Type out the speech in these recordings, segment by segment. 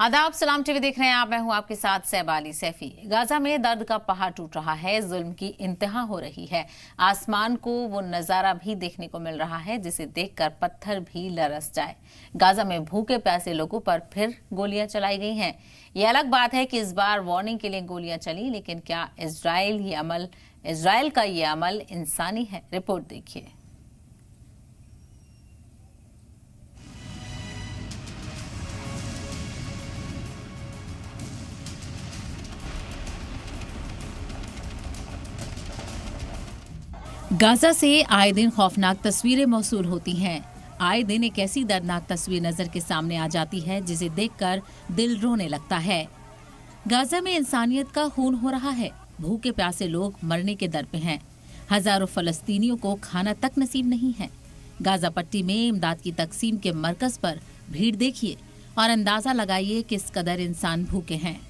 आदाब, सलाम टीवी देख रहे हैं आप। मैं हूं आपके साथ सैबाली सैफी। गाजा में दर्द का पहाड़ टूट रहा है, जुल्म की इंतहा हो रही है। आसमान को वो नजारा भी देखने को मिल रहा है जिसे देखकर पत्थर भी लरस जाए। गाजा में भूखे प्यासे लोगों पर फिर गोलियां चलाई गई हैं। ये अलग बात है कि इस बार वार्निंग के लिए गोलियां चली, लेकिन क्या इजराइल का ये अमल इंसानी है? रिपोर्ट देखिए। गाजा से आए दिन खौफनाक तस्वीरें मौसूल होती हैं। आए दिन एक ऐसी दर्दनाक तस्वीर नजर के सामने आ जाती है जिसे देखकर दिल रोने लगता है। गाजा में इंसानियत का खून हो रहा है। भूखे प्यासे लोग मरने के दर पे हैं। हजारों फलस्तीनियों को खाना तक नसीब नहीं है। गाजा पट्टी में इमदाद की तकसीम के मरकज पर भीड़ देखिए और अंदाजा लगाइए किस कदर इंसान भूखे हैं।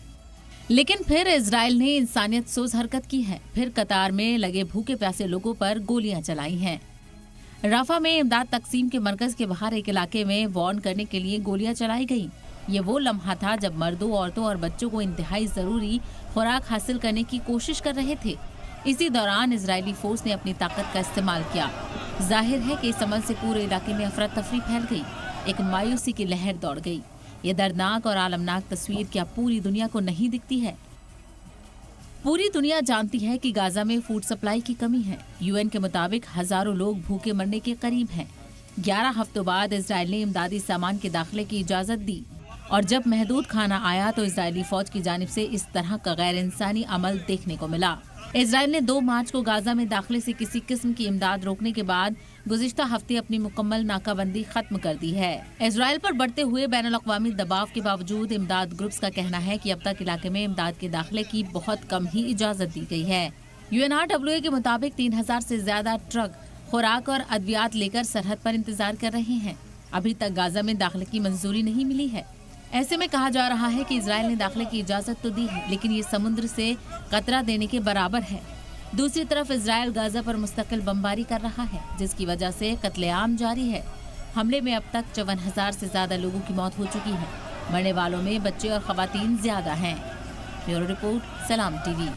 लेकिन फिर इजराइल ने इंसानियत सोच हरकत की है। फिर कतार में लगे भूखे प्यासे लोगों पर गोलियां चलाई हैं। राफा में इमदाद तकसीम के मरकज के बाहर एक इलाके में वार्न करने के लिए गोलियां चलाई गईं। ये वो लम्हा था जब मर्दों, औरतों और बच्चों को इंतहाई जरूरी खुराक हासिल करने की कोशिश कर रहे थे। इसी दौरान इजरायली फोर्स ने अपनी ताकत का इस्तेमाल किया। जाहिर है कि इस अमल से पूरे इलाके में अफरा तफरी फैल गई। एक मायूसी की लहर दौड़ गई। ये दर्दनाक और आलमनाक तस्वीर क्या पूरी दुनिया को नहीं दिखती है? पूरी दुनिया जानती है कि गाजा में फूड सप्लाई की कमी है। यूएन के मुताबिक हजारों लोग भूखे मरने के करीब हैं। 11 हफ्तों बाद इजराइल ने इमदादी सामान के दाखिले की इजाजत दी और जब महदूद खाना आया तो इजरायली फौज की जानिब से इस तरह का गैर इंसानी अमल देखने को मिला। इजराइल ने 2 मार्च को गाजा में दाखिले से किसी किस्म की इमदाद रोकने के बाद गुज़िश्ता हफ्ते अपनी मुकम्मल नाकाबंदी खत्म कर दी है। इजराइल पर बढ़ते हुए बैनुल अक़वामी दबाव के बावजूद इमदाद ग्रुप्स का कहना है कि अब तक इलाके में इमदाद के दाखिले की बहुत कम ही इजाजत दी गई है। UNRWA के मुताबिक 3000 से ज्यादा ट्रक खुराक और अद्वियात लेकर सरहद पर इंतजार कर रहे हैं। अभी तक गाजा में दाखिले की मंजूरी नहीं मिली है। ऐसे में कहा जा रहा है कि इजराइल ने दाखिले की इजाजत तो दी है, लेकिन ये समुद्र से कतरा देने के बराबर है। दूसरी तरफ इजराइल गाजा पर मुस्तकिल बमबारी कर रहा है, जिसकी वजह से कत्लेआम जारी है। हमले में अब तक 54,000 से ज्यादा लोगों की मौत हो चुकी है। मरने वालों में बच्चे और खवातीन ज्यादा हैं। ब्यूरो रिपोर्ट, सलाम टीवी।